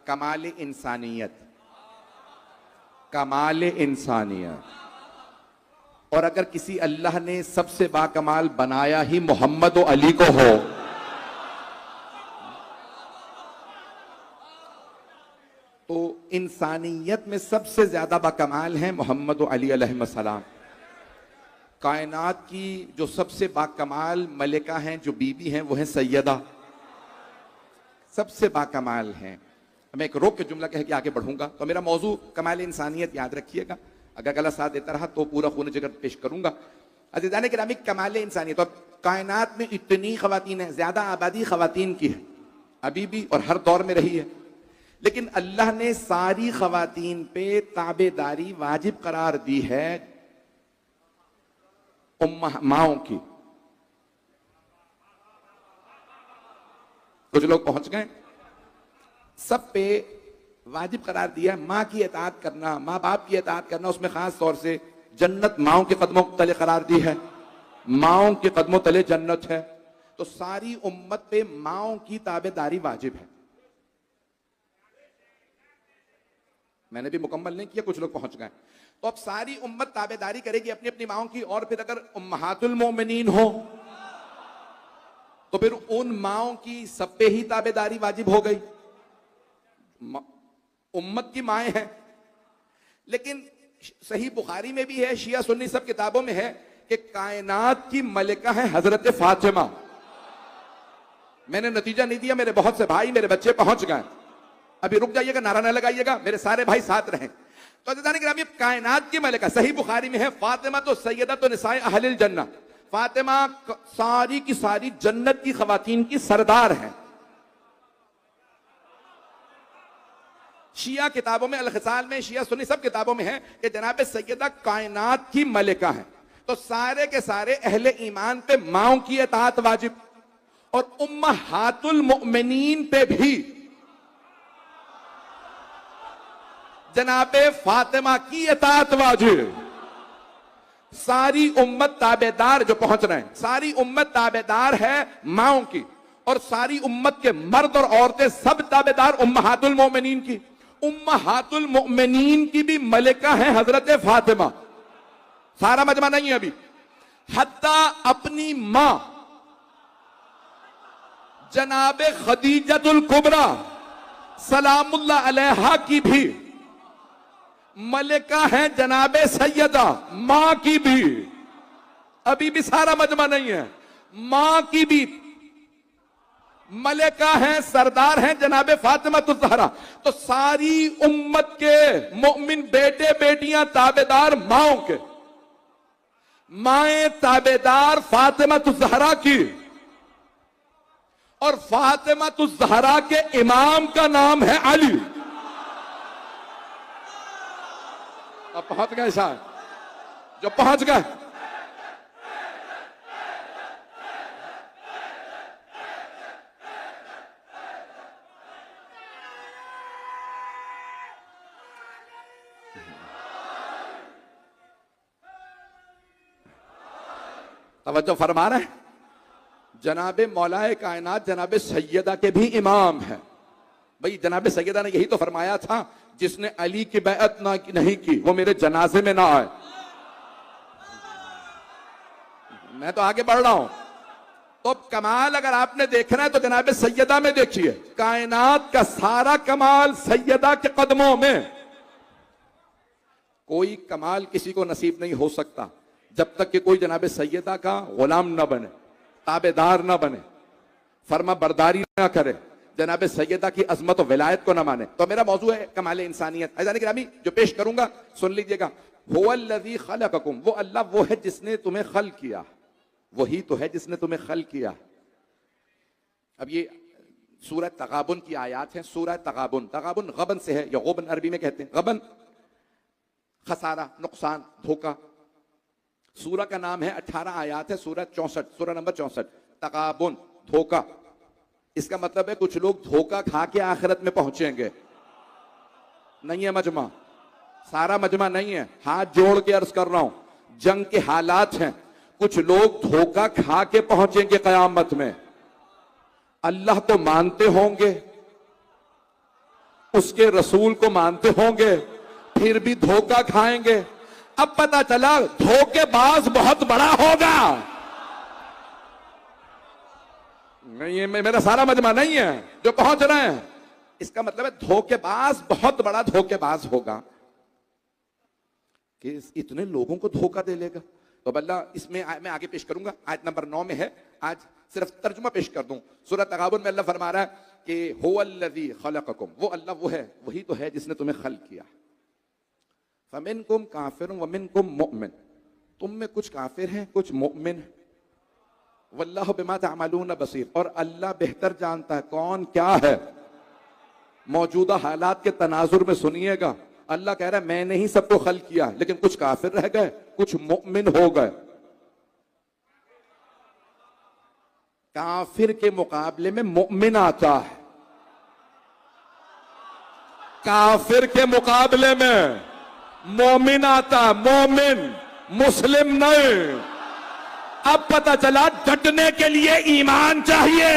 कमाल इंसानियत, कमाल इंसानियत। और अगर किसी अल्लाह ने सबसे बाकमाल बनाया ही मोहम्मद और अली को हो, तो इंसानियत में सबसे ज्यादा बाकमाल हैं मोहम्मद और अली अलैहिस्सलाम। कायनात की जो सबसे बाकमाल मलिका हैं, जो बीबी हैं, वो हैं सैयदा, सबसे बाकमाल हैं। मैं एक रोक के जुमला कह के आगे बढ़ूंगा। तो मेरा मौजू कमाल इंसानियत याद रखिएगा, अगर गलत साथ देता रहा तो पूरा खून जिगर पेश करूंगा। अज़ीज़ान किरामी, कमाल इंसानियत। तो कायनात में इतनी खवातीन है, ज्यादा आबादी खवातीन की है अभी भी और हर दौर में रही है, लेकिन अल्लाह ने सारी खवातीन पे ताबेदारी वाजिब करार दी है माओं की। कुछ लोग पहुंच गए, सब पे वाजिब करार दिया है माँ की इताअत करना, माँ बाप की इताअत करना। उसमें खास तौर से जन्नत माओं के कदमों तले करार दी है, माओं के कदमों तले जन्नत है। तो सारी उम्मत पे माओं की ताबेदारी वाजिब है। मैंने भी मुकम्मल नहीं किया, कुछ लोग पहुंच गए। तो अब सारी उम्मत ताबेदारी करेगी अपनी अपनी माओं की। और फिर अगर उम्महातुल मोमिनीन हो तो फिर उन माओं की सब पे ही ताबेदारी वाजिब हो गई। उम्मत की माएं हैं। लेकिन सही बुखारी में भी है, शिया सुन्नी सब किताबों में है कि कायनात की मलिका है हजरत फातिमा। मैंने नतीजा नहीं दिया, मेरे बहुत से भाई, मेरे बच्चे पहुंच गए। अभी रुक जाइएगा, नारा न लगाइएगा, मेरे सारे भाई साथ रहें। तो अज़ीज़ान किरामी, कायनात की मलिका सही बुखारी में है, फातिमा तो सैयदा तो निसाए अहलिल जन्ना। फातिमा सारी की सारी जन्नत की खवातीन की सरदार है। शिया किताबों में, अल-खिसाल में, शिया सुन्नी सब किताबों में है कि जनाब सैयदा कायनात की मलिका है। तो सारे के सारे अहले ईमान पे माओं की इताअत वाजिब, और उम्महातुल मोमिनीन पे भी जनाबे फातिमा की इताअत वाजिब। सारी उम्मत ताबेदार, जो पहुंच रहे हैं, सारी उम्मत ताबेदार है माओं की, और सारी उम्मत के मर्द और औरतें सब ताबेदार उम्महातुल मोमिनीन की। उम्महातुल मोमिनीन की भी मलिका है हजरत फातिमा। सारा मजमा नहीं है अभी। हत्ता अपनी मां जनाबे खदीजतुल कुबरा सलामुल्लाह अलैहा की भी मलिका है जनाबे सैयदा, मां की भी। अभी भी सारा मजमा नहीं है। मां की भी मलिका है, सरदार है जनाबे फातिमा तुज़ ज़हरा। तो सारी उम्मत के मोमिन बेटे बेटियां ताबेदार माओं के, माएं ताबेदार फातिमा तुज़ ज़हरा की। और फातिमा तुज़ ज़हरा के इमाम का नाम है अली। अब पहुंच गए साहब, जो पहुंच गए। तवज्जो फरमा रहे हैं। जनाबे मौलाए कायनात जनाबे सैयदा के भी इमाम है। भाई जनाबे सैयदा ने यही तो फरमाया था, जिसने अली की बैअत ना नहीं की वो मेरे जनाजे में ना आए। मैं तो आगे बढ़ रहा हूं। तो कमाल अगर आपने देखना है तो जनाबे सैयदा में देखिए। कायनात का सारा कमाल सैयदा के कदमों में। कोई कमाल किसी को नसीब नहीं हो सकता जब तक कि कोई जनाबे सैयदा का गुलाम ना बने, ताबेदार ना बने, फर्मा बरदारी ना करे, जनाबे सैयदा की अजमत और विलायत को ना माने। तो मेरा मौजू है कमाल इंसानियत। अज़ीज़ान किरामी, जो पेश करूंगा सुन लीजिएगा। हुवल्लज़ी खलक़कुम, वो अल्लाह वो है जिसने तुम्हें खल किया, वही तो है जिसने तुम्हें खल किया। अब ये सूरह तगाबुन की आयात है। सूरह तगाबुन, तगाबुन गबन से है, या गुबन अरबी में कहते हैं। गबन खसारा, नुकसान, धोखा। सूरह का नाम है, 18 आयात है, सूरह 64, सूरह नंबर 64। तगाबुन, धोखा। इसका मतलब है कुछ लोग धोखा खा के आखिरत में पहुंचेंगे। नहीं है मजमा, सारा मजमा नहीं है। हाथ जोड़ के अर्ज कर रहा हूं, जंग के हालात हैं। कुछ लोग धोखा खा के पहुंचेंगे कयामत में। अल्लाह को मानते होंगे, उसके रसूल को मानते होंगे, फिर भी धोखा खाएंगे। अब पता चला धोखेबाज बहुत बड़ा होगा। नहीं, ये मेरा सारा मजमा नहीं है जो पहुंच रहे हैं। इसका मतलब है धोखेबाज बहुत बड़ा धोखेबाज होगा कि इतने लोगों को धोखा दे लेगा। तो अल्लाह इसमें मैं आगे पेश करूंगा, आयत नंबर 9 में है। आज सिर्फ तर्जुमा पेश कर दूं। सूरह तगाबुन में अल्लाह फरमा रहा है कि हुवल्लज़ी खलक़कुम, वो अल्लाह वो है, वही तो है जिसने तुम्हें खल्क किया। फमिनकुम काफिरुन व मिनकुम मुमिन, तुम में कुछ काफिर हैं कुछ मुमिन। वल्लाहु बिमा तअमलून बसीर, और अल्लाह बेहतर जानता है कौन क्या है। मौजूदा हालात के तनाजुर में सुनिएगा, अल्लाह कह रहा है मैंने ही सबको खल्क किया, लेकिन कुछ काफिर रह गए कुछ मुमिन हो गए। काफिर के मुकाबले में मुमिन आता है, काफिर के मुकाबले में मोमिन आता, मोमिन, मुस्लिम नहीं। अब पता चला डटने के लिए ईमान चाहिए।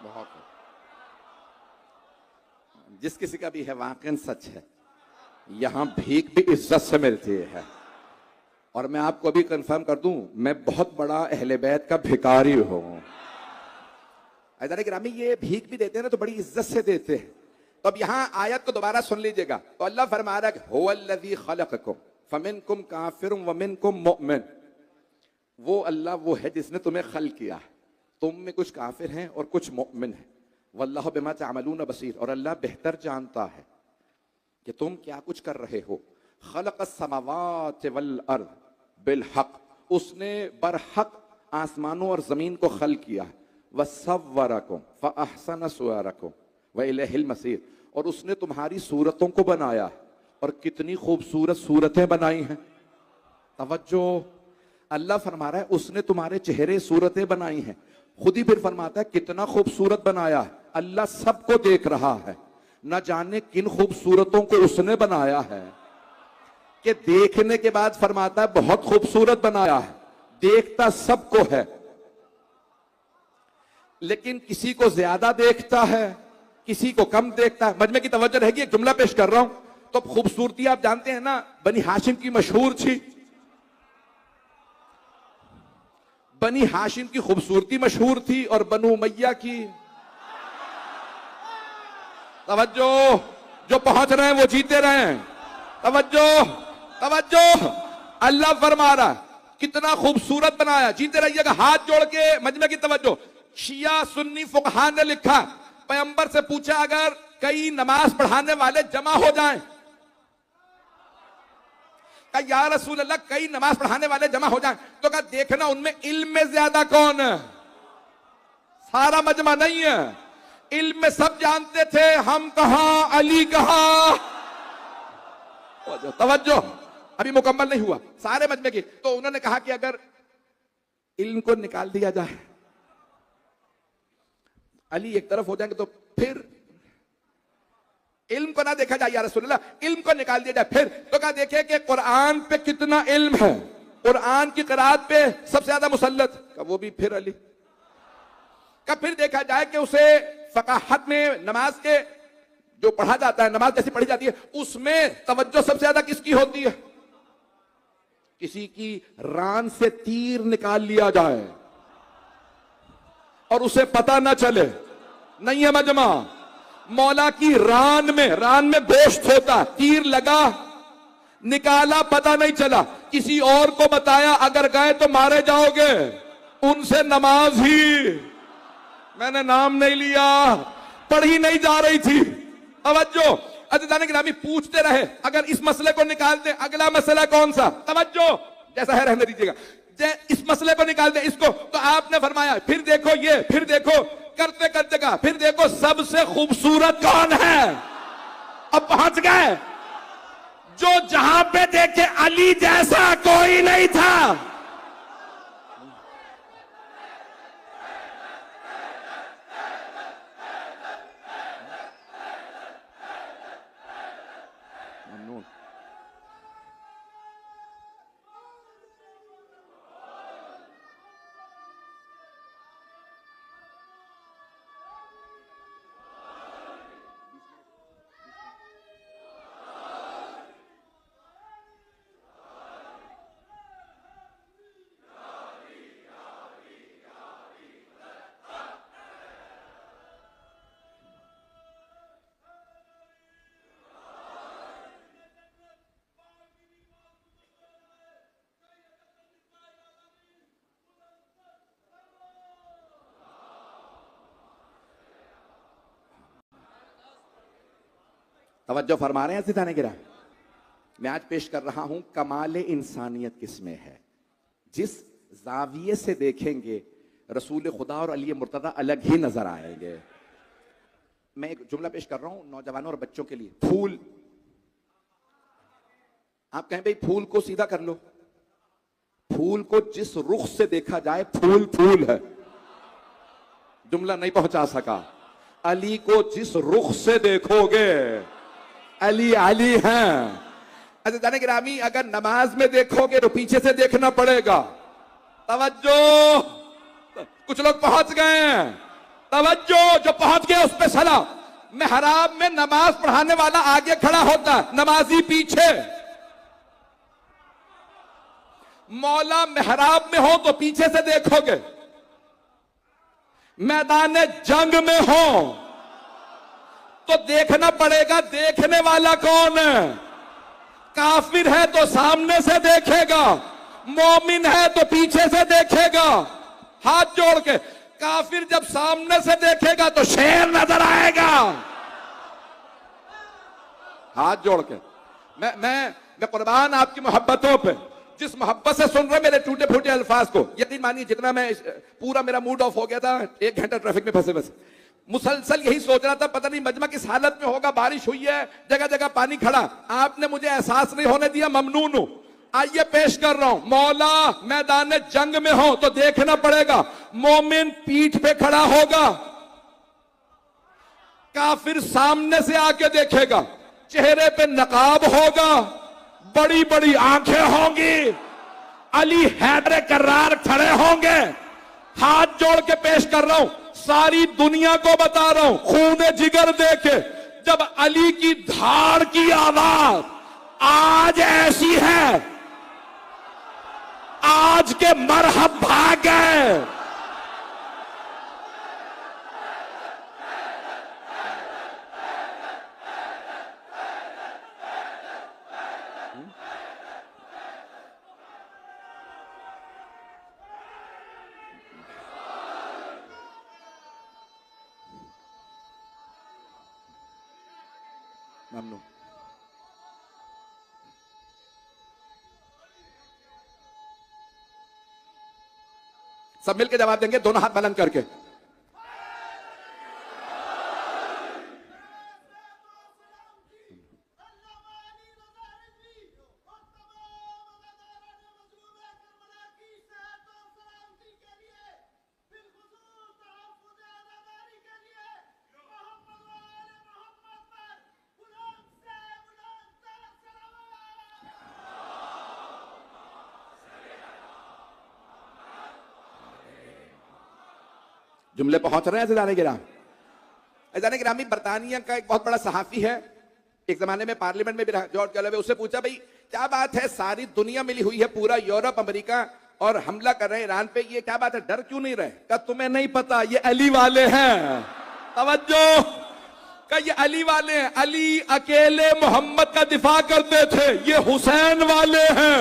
बहुत जिस किसी का भी है वाकई सच है, यहां भीख भी इज्जत से मिलती है। और मैं आपको अभी कंफर्म कर दूं, मैं बहुत बड़ा अहले बैत का भिखारी हूं। ग्रामी ये भीख भी देते हैं ना तो बड़ी इज्जत से देते हैं। तो अब यहां आयत को दोबारा सुन लीजिएगा। तो अल्लाह फरमा रहा है हुवल्लज़ी खलक़कुम फमिनकुम काफिरुन व मिनकुम मुमिन, वो अल्लाह वो है जिसने तुम्हें खल्क किया है, तुम में कुछ काफिर हैं और कुछ मुमिन हैं। वल्लाहु बिमा तअमलून बसीर, और अल्लाह बेहतर जानता है कि तुम क्या कुछ कर रहे हो। खलक़स समावाति वल अर्द बिल हक, उसने बरहक आसमानों और जमीन को खल्क किया। वसव्वरकुम फअहसन सुवरकुम व इलैहिल मसीर, और उसने तुम्हारी सूरतों को बनाया और कितनी खूबसूरत सूरतें बनाई हैं। तवज्जो, अल्लाह फरमा रहा है उसने तुम्हारे चेहरे सूरतें बनाई हैं, खुद ही फिर फरमाता है कितना खूबसूरत बनाया है। अल्लाह सबको देख रहा है, न जाने किन खूबसूरतों को उसने बनाया है कि देखने के बाद फरमाता है बहुत खूबसूरत बनाया है। देखता सबको है, लेकिन किसी को ज्यादा देखता है किसी को कम देखता है। मजमे की तवज्जो रहेगी, एक जुमला पेश कर रहा हूं। तो खूबसूरती आप जानते हैं ना, बनी हाशिम की मशहूर थी, बनी हाशिम की खूबसूरती मशहूर थी और बनु उमैया की। तवज्जो, जो पहुंच रहे हैं वो जीते रहे हैं। तवज्जो तवज्जो, अल्लाह फरमा रहा है कितना खूबसूरत बनाया, जीते रहिएगा हाथ जोड़ के। मजमे की तवज्जो, शिया सुन्नी फुकहा ने लिखा, पैगंबर से पूछा अगर कई नमाज पढ़ाने वाले जमा हो जाएं, कहा या रसूल अल्लाह कई नमाज पढ़ाने वाले जमा हो जाएं, तो कहा देखना उनमें इल्म में ज्यादा कौन है। सारा मजमा नहीं है, इल्म में सब जानते थे, हम कहां अली कहां। तवज्जो, अभी मुकम्मल नहीं हुआ सारे मजमे की। तो उन्होंने कहा कि अगर इल्म को निकाल दिया जाए, अली एक तरफ हो जाएंगे, तो फिर इल्म को ना देखा जाए, या रसूलुल्लाह इल्म को निकाल दिया जाए, फिर तो क्या देखे कि कुरान पे कितना इल्म है, कुरान की क़िराअत पे सबसे ज्यादा मुसल्लत का वो भी फिर अली का। फिर देखा जाए कि उसे फ़क़ाहत में नमाज के जो पढ़ा जाता है, नमाज जैसी पढ़ी जाती है, उसमें तवज्जो सबसे ज्यादा किसकी होती है? किसी की रान से तीर निकाल लिया जाए और उसे पता ना चले, नहीं है मजमा, मौला की रान में गोश्त होता, तीर लगा निकाला पता नहीं चला, किसी और को बताया, अगर गए तो मारे जाओगे, उनसे नमाज ही, मैंने नाम नहीं लिया, पढ़ी नहीं जा रही थी। तवज्जो, अज़ीज़ान गिरामी पूछते रहे, अगर इस मसले को निकाल दे, अगला मसला कौन सा? तवज्जो, जैसा है रहने दीजिएगा, इस मसले को निकाल दे, इसको, तो आपने फरमाया फिर देखो ये, फिर देखो, करते करते का, फिर देखो सबसे खूबसूरत कौन है? अब पहुंच गए, जो जहां पे देखे अली जैसा कोई नहीं था। तवज्जो फरमा रहे हैं अज़ीज़ान गिरामी, मैं आज पेश कर रहा हूं कमाल इंसानियत किसमें है। जिस जाविये से देखेंगे रसूल खुदा और अली मुर्तज़ा अलग ही नजर आएंगे। मैं एक जुमला पेश कर रहा हूं नौजवानों और बच्चों के लिए। फूल, आप कहें भाई फूल को सीधा कर लो, फूल को जिस रुख से देखा जाए फूल फूल है, जुमला नहीं पहुंचा सका। अली को जिस रुख से देखोगे अली अली हैं। अज़ीज़ान गिरामी, अगर नमाज में देखोगे तो पीछे से देखना पड़ेगा। तवज्जो, कुछ लोग पहुंच गए हैं, तवज्जो, जो पहुंच गए उस पे सलाम। मेहराब में नमाज पढ़ाने वाला आगे खड़ा होता, नमाजी पीछे। मौला मेहराब में हो तो पीछे से देखोगे, मैदान जंग में हो तो देखना पड़ेगा देखने वाला कौन है। काफिर है तो सामने से देखेगा, मोमिन है तो पीछे से देखेगा। हाथ जोड़ के, काफिर जब सामने से देखेगा तो शेर नजर आएगा। हाथ जोड़ के, मैं कुर्बान आपकी मोहब्बतों पे, जिस मोहब्बत से सुन रहे मेरे टूटे फूटे अल्फाज को, यकीन मानिए जितना मैं पूरा मेरा मूड ऑफ हो गया था, 1 घंटा ट्रैफिक में फंसे फंसे मुसलसल यही सोच रहा था, पता नहीं मजमा किस हालत में होगा, बारिश हुई है, जगह जगह पानी खड़ा, आपने मुझे एहसास नहीं होने दिया, ममनून हूं। आइए पेश कर रहा हूं, मौला मैदान जंग में हो तो देखना पड़ेगा, मोमिन पीठ पे खड़ा होगा, काफिर सामने से आके देखेगा, चेहरे पे नकाब होगा, बड़ी बड़ी आंखें होंगी, अली हैदर कर्रार खड़े होंगे। हाथ जोड़ के पेश कर रहा हूं, सारी दुनिया को बता रहा हूं, खूने जिगर देके, जब अली की धाड़ की आवाज आज ऐसी है, आज के मरहब भाग गए। ममनून। सब मिलकर जवाब देंगे, दोनों हाथ बुलंद करके। जुमले पहुंच रहे हैं अज़ीज़ान गिराम। अज़ीज़ान गिरामी, बरतानिया का एक बहुत बड़ा सहाफी है, एक जमाने में पार्लियामेंट में भी रहा, जॉर्ज गैलोवे। उससे पूछा, भाई क्या बात है, सारी दुनिया मिली हुई है, पूरा यूरोप अमेरिका और हमला कर रहे हैं ईरान पे, ये क्या बात है, डर क्यों नहीं रहे? क्या तुम्हें नहीं पता ये अली वाले हैं? तवज्जो, क्या ये अली वाले हैं? अली अकेले मोहम्मद का दिफा करते थे, ये हुसैन वाले हैं।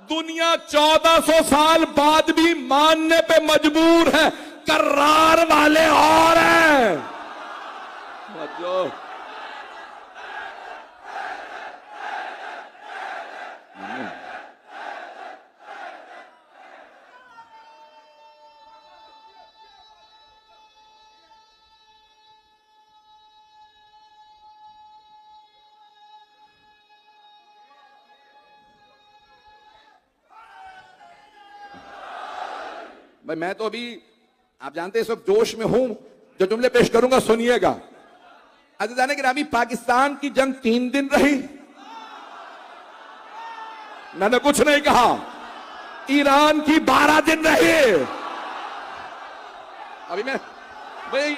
दुनिया 1400 साल बाद भी मानने पे मजबूर है, कर्रार वाले और हैं। तवज्जो, भाई मैं तो अभी, आप जानते हैं इस वक्त जोश में हूं, जो जुमले पेश करूंगा सुनिएगा। अज़ीज़ान गिरामी, पाकिस्तान की जंग 3 दिन रही, मैंने कुछ नहीं कहा। ईरान की 12 दिन रही। अभी मैं भाई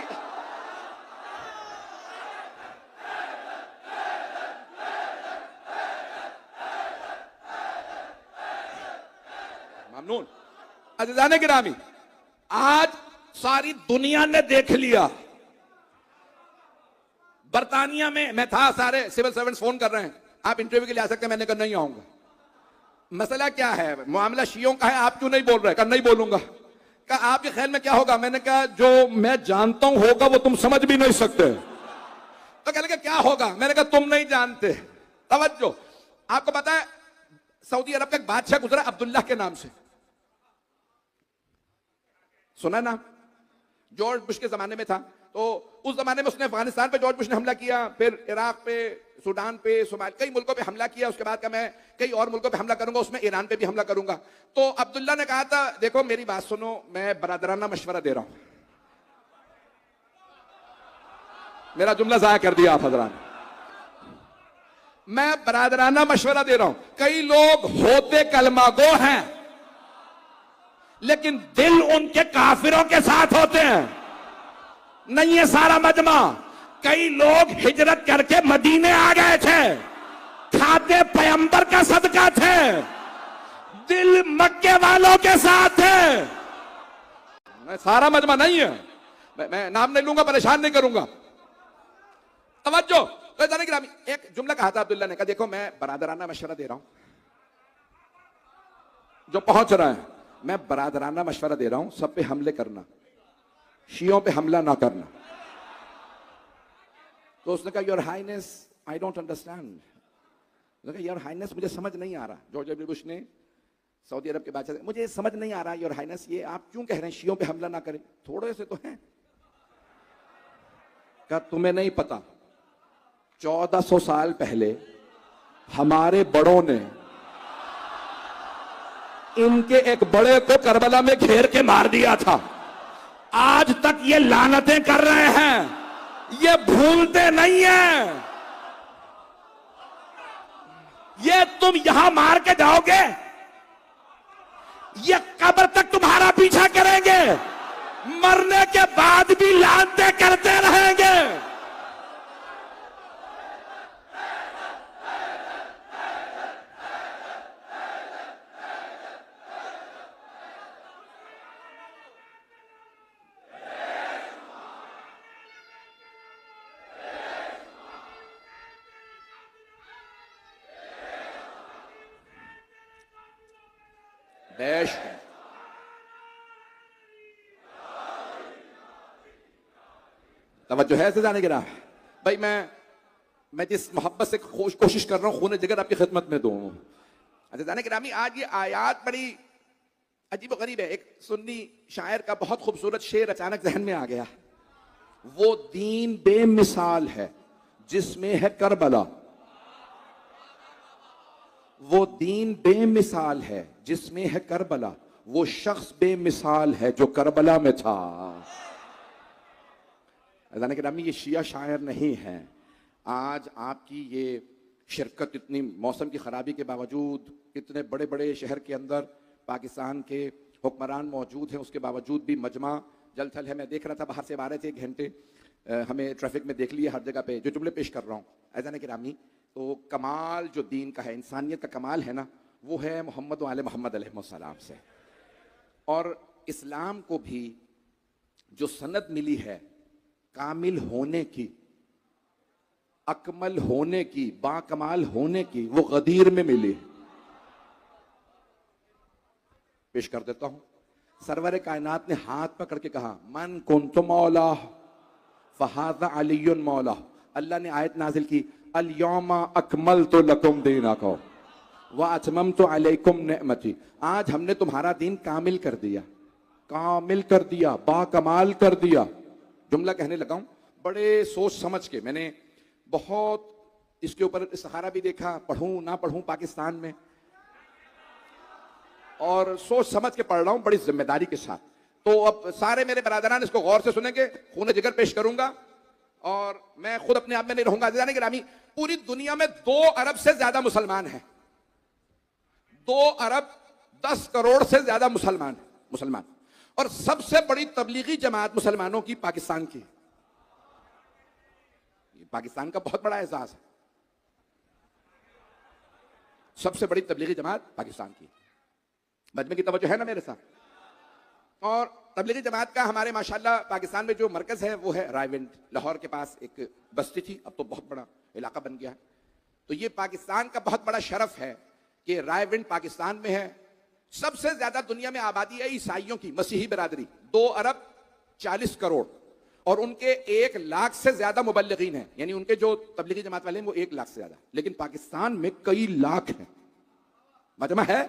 ममनून। अज़ीज़ान गिरामी, आज सारी दुनिया ने देख लिया, बरतानिया में मैं था, सारे सिविल सर्वेंट्स फोन कर रहे हैं, आप इंटरव्यू के लिए आ सकते हैं, मैंने कहा नहीं आऊंगा। मसला क्या है, मामला शियों का है, आप क्यों नहीं बोल रहे? कहा नहीं बोलूंगा। कहा आपके ख्याल में क्या होगा? मैंने कहा जो मैं जानता हूं होगा वो तुम समझ भी नहीं सकते। तो कहने लगा क्या होगा? मैंने कहा तुम नहीं जानते। तवज्जो, आपको पता है सऊदी अरब का एक बादशाह गुजरा अब्दुल्ला के नाम से, सुना ना? जॉर्ज बुश के जमाने में था, तो उस जमाने में उसने अफगानिस्तान पे जॉर्ज बुश ने हमला किया, फिर इराक पे, सूडान पे, सोमालिया, कई मुल्कों पे हमला किया। उसके बाद का मैं कई और मुल्कों पे हमला करूंगा, उसमें ईरान पे भी हमला करूंगा। तो अब्दुल्ला ने कहा था, देखो मेरी बात सुनो, मैं बरादराना मशवरा दे रहा हूं। मेरा जुमला जाया कर दिया आप हजरान। मैं बरादराना मशवरा दे रहा हूं। कई लोग होते कलमा गो हैं, लेकिन दिल उनके काफिरों के साथ होते हैं। नहीं है सारा मजमा, कई लोग हिजरत करके मदीने आ गए थे, खाते पैगंबर का सदका थे, दिल मक्के वालों के साथ थे। मैं सारा मजमा नहीं है, मैं नाम नहीं लूंगा, परेशान नहीं करूंगा। तवज्जो, तो जाने गिरामी, एक जुमला कहा था अब्दुल्ला ने, कहा देखो मैं बरादराना मशवरा दे रहा हूं, जो पहुंच रहा है, मैं बरादराना मशवरा दे रहा हूं, सब पे हमले करना, शियों पे हमला ना करना। तो उसने कहा your highness I don't understand. Your highness मुझे समझ नहीं आ रहा। जॉर्ज डब्ल्यू बुश ने सऊदी अरब के बादशाह से, मुझे समझ नहीं आ रहा योर हाइनेस, ये आप क्यों कह रहे हैं शियों पे हमला ना करें? थोड़े से तो हैं। क्या तुम्हें नहीं पता 1400 साल पहले हमारे बड़ों ने इनके एक बड़े को करबला में घेर के मार दिया था। आज तक ये लानतें कर रहे हैं, ये भूलते नहीं है। ये तुम यहां मार के जाओगे, ये कब्र तक तुम्हारा पीछा करेंगे, मरने के बाद भी लानतें करते रहेंगे। देश तवज्जो है से जाने के ना भाई, मैं जिस मोहब्बत से कोशिश कर रहा हूं खून जिगर आपकी खिदमत में दूं। अच्छा जाने के नामी, आज ये आयात बड़ी अजीब गरीब है। एक सुन्नी शायर का बहुत खूबसूरत शेर अचानक जहन में आ गया। वो दीन बेमिसाल है जिसमें है करबला, वो दीन बेमिसाल है जिसमें है करबला, वो शख्स बेमिसाल है जो करबला में था। अज़ान के नामी, ये शिया शायर नहीं है। आज आपकी ये शिरकत, इतनी मौसम की खराबी के बावजूद, इतने बड़े बड़े शहर के अंदर पाकिस्तान के हुक्मरान मौजूद हैं, उसके बावजूद भी मजमा जल थल है। मैं देख रहा था बाहर से आ रहे थे 1 घंटे, हमें ट्रैफिक में देख लिया हर जगह पे जो जुमले पेश कर रहा हूँ ऐसा नहीं गिरामी। तो कमाल जो दीन का है, इंसानियत का कमाल है ना, वो है मोहम्मद वाले मोहम्मद अलैहिस्सलाम से। और इस्लाम को भी जो सनद मिली है कामिल होने की, अकमल होने की, बाकमाल होने की, वो गदीर में मिली। पेश कर देता हूं। सरवर कायनात ने हाथ पकड़ के कहा, मन कुन्तु मौला फहाज़ा अलीयुन मौला। अल्लाह ने आयत नाजिल की, अल यौमा अकमलतु लकुम दीनकुम व अतममतु अलैकुम निअमती। आज हमने तुम्हारा दीन कामिल कर दिया, कामिल कर दिया, बाकमाल कर दिया। जुमला कहने लगा हूं बड़े सोच समझ के। मैंने बहुत इसके ऊपर इस्तिखारा भी देखा, पढ़ूं ना पढ़ूं पाकिस्तान में, और सोच समझ के पढ़ रहा हूं बड़ी जिम्मेदारी के साथ। तो अब सारे मेरे बरादरान इसको गौर से सुनेंगे, खून जिगर पेश करूंगा और मैं खुद अपने आप में नहीं रहूंगा। जाने गिरामी, पूरी दुनिया में 2 अरब से ज्यादा मुसलमान हैं, 2 अरब 10 करोड़ से ज्यादा मुसलमान। और सबसे बड़ी तबलीगी जमात मुसलमानों की पाकिस्तान की। पाकिस्तान का बहुत बड़ा एहसास है, सबसे बड़ी तबलीगी जमात पाकिस्तान की। मजमे की तवज्जो है ना मेरे साथ। और तबलीगी जमात का हमारे माशाल्लाह पाकिस्तान में जो मरकज है वो है रायविंड, लाहौर के पास एक बस्ती थी, अब तो बहुत बड़ा इलाका बन गया है। तो ये पाकिस्तान का बहुत बड़ा शरफ है कि रायविंड पाकिस्तान में है। सबसे ज्यादा दुनिया में आबादी है ईसाइयों की, मसीही बिरादरी 2 अरब 40 करोड़, और उनके 1 लाख से ज्यादा मुबल्लिगीन हैं, यानी उनके जो तबलीगी जमात वाले हैं वो 1 लाख से ज्यादा। लेकिन पाकिस्तान में कई लाख हैं, मजमा है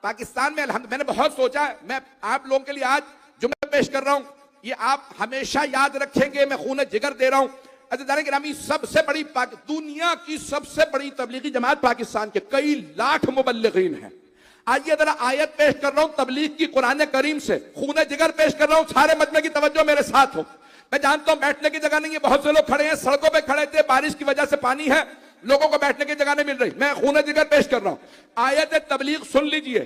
पाकिस्तान में। अल्हम्दुलिल्लाह मैंने बहुत सोचा, मैं आप लोगों के लिए आज जुमला पेश कर रहा हूं, ये आप हमेशा याद रखेंगे, मैं खून जिगर दे रहा हूं। अज़ीज़ान गिरामी, सबसे बड़ी दुनिया की सबसे बड़ी तबलीगी जमात पाकिस्तान के कई लाख मुबल्लिगीन हैं। आइए जरा आयत पेश कर रहा हूं तबलीग की कुरान करीम से, खून जिगर पेश कर रहा हूं। सारे मजमे की तवज्जो मेरे साथ हो। मैं जानता हूं बैठने की जगह नहीं है, बहुत से लोग खड़े हैं, सड़कों पे खड़े थे, बारिश की वजह से पानी है, लोगों को बैठने की जगह नहीं मिल रही। मैं खून जिगर पेश कर रहा हूं। आयत तबलीग सुन लीजिए।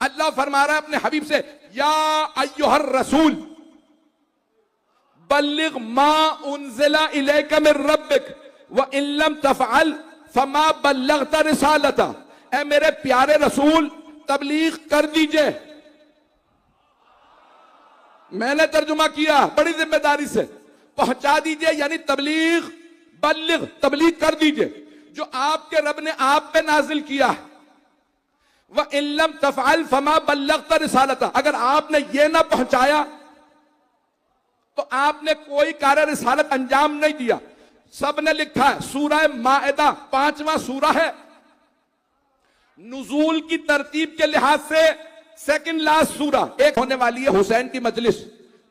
अल्लाह फरमा रहा है अपने हबीब से, या अय्युहर रसूल बल्लिग मा उनज़िला इलैका मिर रब्बिक व इन लम तफ़अल फमा बल्लगता रिसालता। ऐ मेरे प्यारे रसूल तबलीग कर दीजिए। मैंने तर्जुमा किया बड़ी जिम्मेदारी से, पहुंचा दीजिए, यानी तबलीग, बल्लिग, तबलीग कर दीजिए जो आपके रब ने आप पे नाजिल किया है। व इल्लम तफ़अल फमा बल्लगता रिसालता, अगर आपने ये ना पहुंचाया तो आपने कोई कार्य रिसालत अंजाम नहीं दिया। सबने लिखा है, सूरह माइदा 5वां सूरा है, नुज़ूल की तरतीब के लिहाज से सेकंड लास्ट सूरा। एक होने वाली है हुसैन की मजलिस,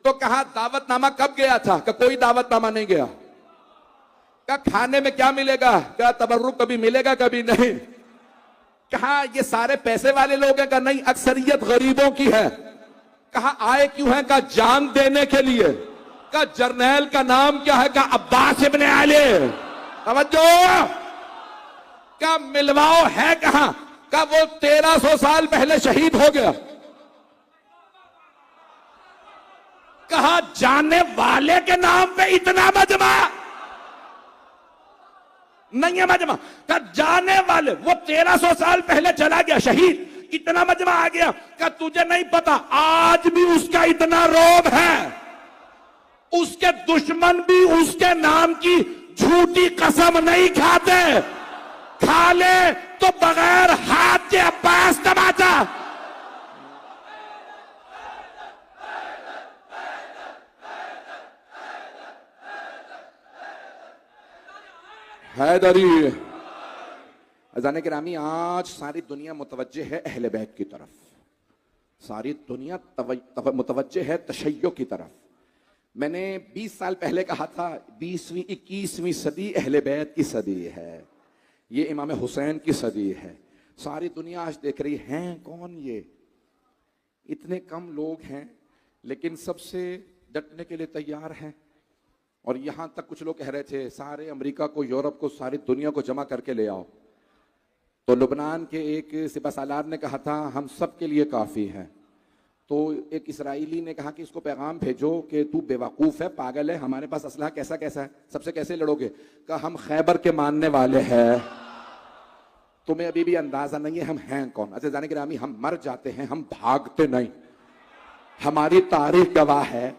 तो कहा दावतनामा कब गया था? का कोई दावतनामा नहीं गया। का खाने में क्या मिलेगा? क्या तबर्रुक कभी मिलेगा कभी नहीं। कहा ये सारे पैसे वाले लोग हैं? का नहीं, अक्सरियत गरीबों की है। कहा आए क्यों है? का जान देने के लिए। का जर्नैल का नाम क्या है? का अब्बास इब्ने आले। तवज्जो। का मिलवाओ है कहां? का वो 1300 साल पहले शहीद हो गया। कहा जाने वाले के नाम पे इतना मजमा नहीं है। मजमा का जाने वाले, वो 1300 साल पहले चला गया शहीद, इतना मजमा आ गया। का तुझे नहीं पता आज भी उसका इतना रोब है, उसके दुश्मन भी उसके नाम की झूठी कसम नहीं खाते, खा ले तो बगैर हाथ के अब्बास तमाचा। हैदरी। अज़ान गिरामी, आज सारी दुनिया मुतवज्जे है अहले बैत की तरफ, सारी दुनिया मुतवज्जे है तशय्यो की तरफ। मैंने 20 साल पहले कहा था 20वीं 21वीं सदी अहले बैत की सदी है, ये इमाम हुसैन की सदी है। सारी दुनिया आज देख रही है कौन ये, इतने कम लोग हैं लेकिन सबसे डटने के लिए तैयार हैं। और यहां तक कुछ लोग कह रहे थे सारे अमेरिका को, यूरोप को, सारी दुनिया को जमा करके ले आओ। तो लुबनान के एक सिपहसालार ने कहा था हम सब के लिए काफी हैं। तो एक इसराइली ने कहा कि इसको पैगाम भेजो कि तू बेवकूफ है, पागल है, हमारे पास असलहा कैसा कैसा है, सबसे कैसे लड़ोगे? कहा हम खैबर के मानने वाले हैं। तुम्हें अभी भी अंदाजा नहीं है हम हैं कौन। अच्छा जाने गिरामी, हम मर जाते हैं, हम भागते नहीं। हमारी तारीख गवाह है,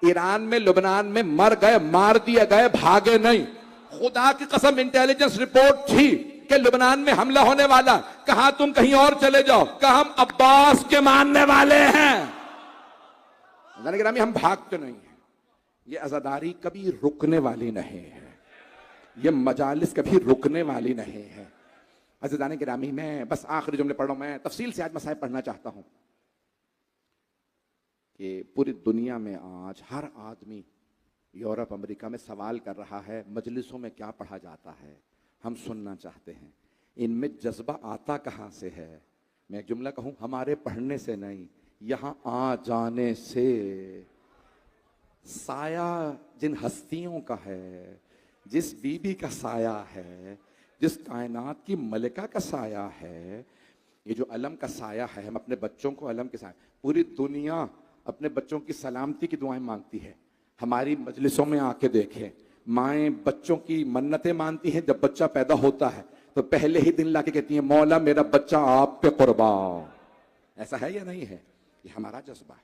ईरान में, लुबनान में मर गए, मार दिए गए, भागे नहीं। खुदा की कसम इंटेलिजेंस रिपोर्ट थी कि लुबनान में हमला होने वाला, कहा तुम कहीं और चले जाओ, कहा हम अब्बास के मानने वाले हैं। जाने गिरामी, हम भागते नहीं हैं। ये अज़ादारी कभी रुकने वाली नहीं है, ये मजालिस कभी रुकने वाली नहीं है। अज़ीज़ान गिरामी, मैं बस आखिरी जुमले पढ़ रहा हूं, मैं तफसील से आज मसाइब पढ़ना चाहता हूं कि पूरी दुनिया में आज हर आदमी यूरोप अमेरिका में सवाल कर रहा है मजलिसों में क्या पढ़ा जाता है, हम सुनना चाहते हैं। इनमें जज्बा आता कहाँ से है? मैं एक जुमला कहूँ, हमारे पढ़ने से नहीं, यहाँ आ जाने से। साया जिन हस्तियों का है, जिस बीबी का साया है, जिस कायनात की मलिका का साया है, ये जो अलम का साया है, हम अपने बच्चों को अलम के साया, पूरी दुनिया अपने बच्चों की सलामती की दुआएं मांगती है। हमारी मजलिसों में आके देखें, माएँ बच्चों की मन्नतें मानती हैं। जब बच्चा पैदा होता है तो पहले ही दिन लाके कहती हैं, मौला मेरा बच्चा आप पे कुर्बान। ऐसा है या नहीं है? ये हमारा जज्बा है।